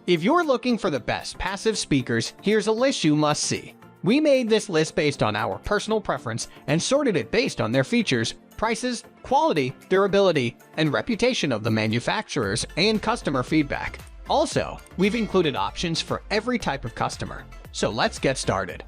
If you're looking for the best passive speakers, here's a list you must see. We made this list based on our personal preference and sorted it based on their features, prices, quality, durability, and reputation of the manufacturers and customer feedback. Also, we've included options for every type of customer. So let's get started.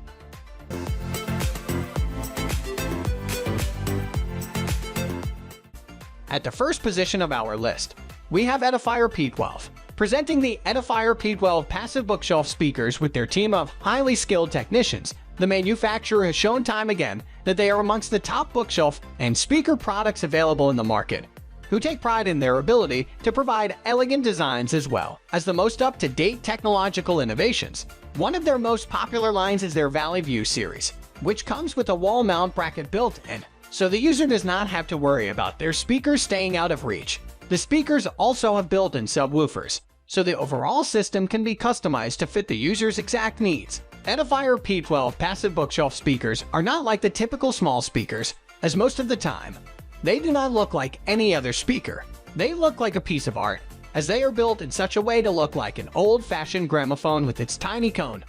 At the first position of our list, we have Edifier P12. Presenting the Edifier P12 passive bookshelf speakers with their team of highly skilled technicians, the manufacturer has shown time again that they are amongst the top bookshelf and speaker products available in the market, who take pride in their ability to provide elegant designs as well as the most up-to-date technological innovations. One of their most popular lines is their Valley View series, which comes with a wall mount bracket built in, so the user does not have to worry about their speakers staying out of reach. The speakers also have built-in subwoofers, so the overall system can be customized to fit the user's exact needs. Edifier P12 passive bookshelf speakers are not like the typical small speakers, as most of the time, they do not look like any other speaker. They look like a piece of art, as they are built in such a way to look like an old-fashioned gramophone with its tiny cone.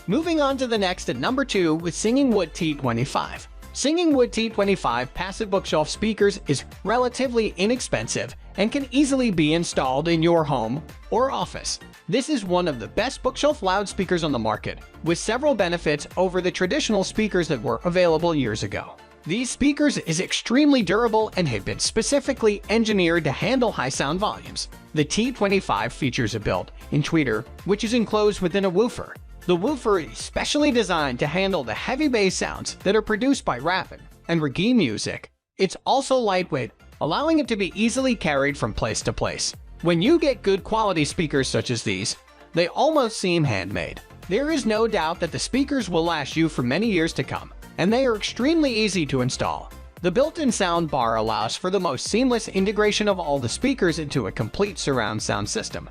Moving on to the next at number 2 with Singing Wood T25. Singing Wood T25 passive bookshelf speakers is relatively inexpensive and can easily be installed in your home or office. This is one of the best bookshelf loudspeakers on the market, with several benefits over the traditional speakers that were available years ago. These speakers is extremely durable and have been specifically engineered to handle high sound volumes. The T25 features a built-in tweeter, which is enclosed within a woofer. The woofer is specially designed to handle the heavy bass sounds that are produced by rap and reggae music. It's also lightweight, allowing it to be easily carried from place to place. When you get good quality speakers such as these, they almost seem handmade. There is no doubt that the speakers will last you for many years to come, and they are extremely easy to install. The built-in sound bar allows for the most seamless integration of all the speakers into a complete surround sound system.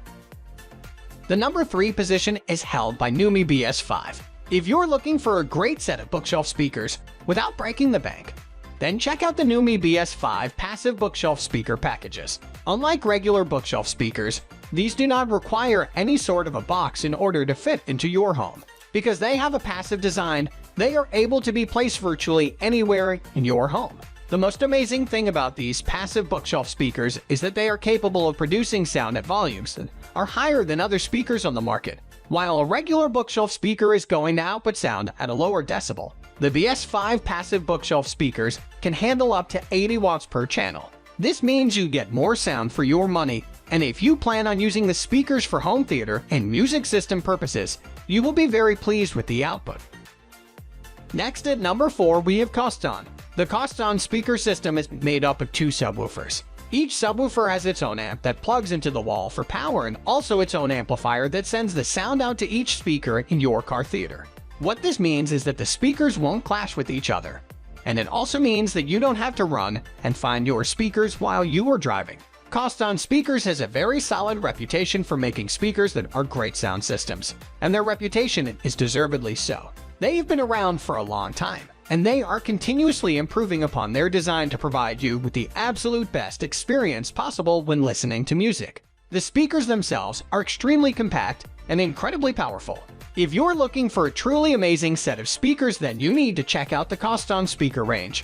The number 3 position is held by Neumi BS5. If you're looking for a great set of bookshelf speakers without breaking the bank, then check out the Neumi BS5 passive bookshelf speaker packages. Unlike regular bookshelf speakers, these do not require any sort of a box in order to fit into your home. Because they have a passive design, they are able to be placed virtually anywhere in your home. The most amazing thing about these passive bookshelf speakers is that they are capable of producing sound at volumes that are higher than other speakers on the market. While a regular bookshelf speaker is going to output sound at a lower decibel, the BS5 passive bookshelf speakers can handle up to 80 watts per channel. This means you get more sound for your money, and if you plan on using the speakers for home theater and music system purposes, you will be very pleased with the output. Next at number 4 we have Costzon. The Costzon speaker system is made up of 2 subwoofers. Each subwoofer has its own amp that plugs into the wall for power and also its own amplifier that sends the sound out to each speaker in your car theater. What this means is that the speakers won't clash with each other. And it also means that you don't have to run and find your speakers while you are driving. Costzon Speakers has a very solid reputation for making speakers that are great sound systems, and their reputation is deservedly so. They've been around for a long time, and they are continuously improving upon their design to provide you with the absolute best experience possible when listening to music. The speakers themselves are extremely compact and incredibly powerful. If you're looking for a truly amazing set of speakers, then you need to check out the Costzon speaker range.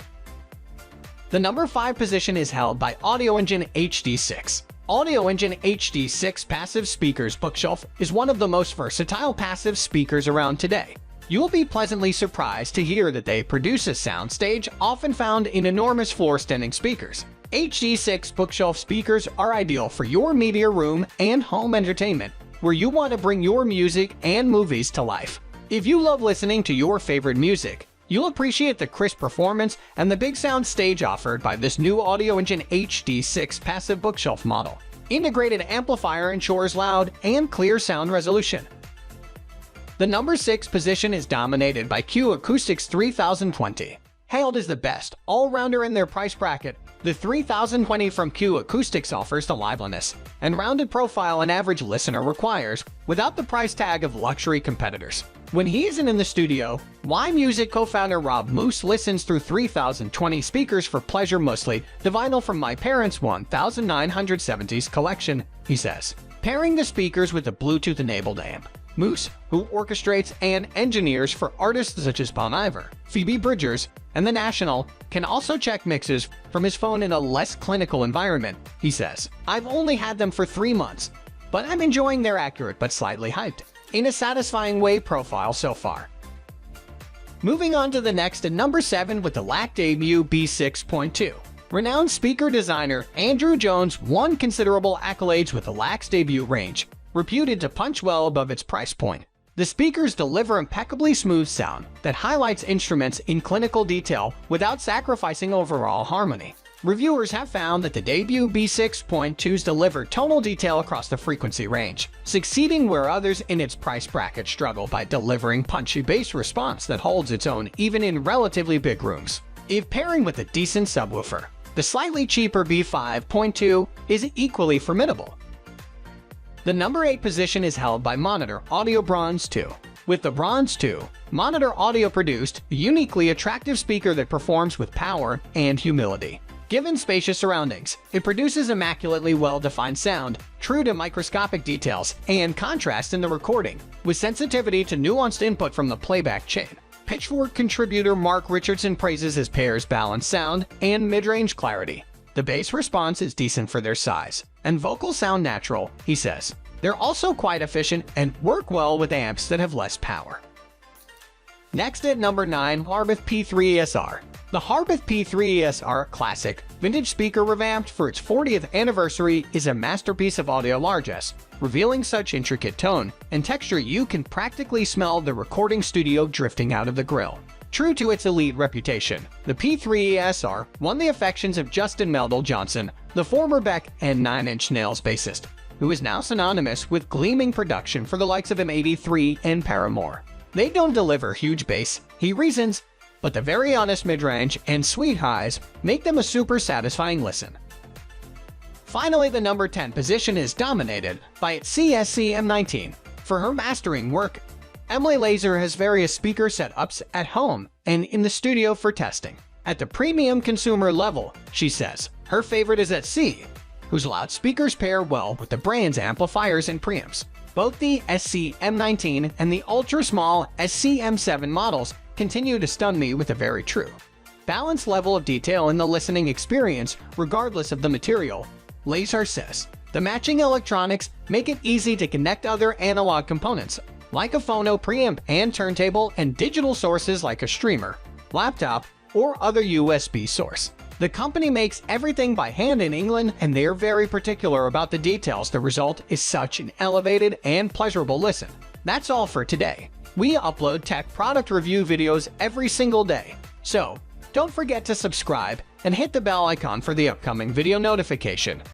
The number 5 position is held by Audioengine HD6. Audioengine HD6 passive speakers bookshelf is one of the most versatile passive speakers around today. You will be pleasantly surprised to hear that they produce a soundstage often found in enormous floor-standing speakers. HD6 bookshelf speakers are ideal for your media room and home entertainment, where you want to bring your music and movies to life. If you love listening to your favorite music, you'll appreciate the crisp performance and the big sound stage offered by this new Audioengine HD6 passive bookshelf model. Integrated amplifier ensures loud and clear sound resolution. The number 6 position is dominated by Acoustics 3020. Hailed as the best all-rounder in their price bracket, the 3020 from Acoustics offers the liveliness and rounded profile an average listener requires without the price tag of luxury competitors. When he isn't in the studio, Y Music co-founder Rob Moose listens through 3020 speakers for pleasure, mostly the vinyl from my parents' 1970s collection, he says. Pairing the speakers with a Bluetooth-enabled amp, Moose, who orchestrates and engineers for artists such as Bon Iver, Phoebe Bridgers, and The National, can also check mixes from his phone in a less clinical environment. He says, "I've only had them for 3 months, but I'm enjoying their accurate but slightly hyped, in a satisfying way profile so far." Moving on to the next at number 7 with the ELAC debut B6.2. Renowned speaker designer Andrew Jones won considerable accolades with the ELAC's debut range, reputed to punch well above its price point. The speakers deliver impeccably smooth sound that highlights instruments in clinical detail without sacrificing overall harmony. Reviewers have found that the debut B6.2s deliver tonal detail across the frequency range, succeeding where others in its price bracket struggle by delivering punchy bass response that holds its own even in relatively big rooms. If pairing with a decent subwoofer, the slightly cheaper B5.2 is equally formidable. The number 8 position is held by Monitor Audio Bronze 2. With the Bronze 2, Monitor Audio produced a uniquely attractive speaker that performs with power and humility. Given spacious surroundings, it produces immaculately well-defined sound, true to microscopic details, and contrast in the recording, with sensitivity to nuanced input from the playback chain. Pitchfork contributor Mark Richardson praises his pair's balanced sound and mid-range clarity. The bass response is decent for their size, and vocals sound natural, he says. They're also quite efficient and work well with amps that have less power. Next at number 9, Harbeth P3ESR. The Harbeth P3ESR classic vintage speaker revamped for its 40th anniversary is a masterpiece of audio largesse, revealing such intricate tone and texture you can practically smell the recording studio drifting out of the grill. True to its elite reputation, the P3ESR won the affections of Justin Meldal-Johnson, the former Beck and Nine Inch Nails bassist, who is now synonymous with gleaming production for the likes of M83 and Paramore. They don't deliver huge bass, he reasons, but the very honest mid-range and sweet highs make them a super satisfying listen. Finally, the number 10 position is dominated by its CSC M19. For her mastering work, Emily Laser has various speaker setups at home and in the studio for testing. At the premium consumer level, she says, her favorite is at C, whose loudspeakers pair well with the brand's amplifiers and preamps. Both the SC M19 and the ultra-small SC M7 models continue to stun me with a very true, balanced level of detail in the listening experience regardless of the material, Laser says. The matching electronics make it easy to connect other analog components, like a phono preamp and turntable, and digital sources like a streamer, laptop, or other USB source. The company makes everything by hand in England, and they are very particular about the details. The result is such an elevated and pleasurable listen. That's all for today. We upload tech product review videos every single day, so don't forget to subscribe and hit the bell icon for the upcoming video notification.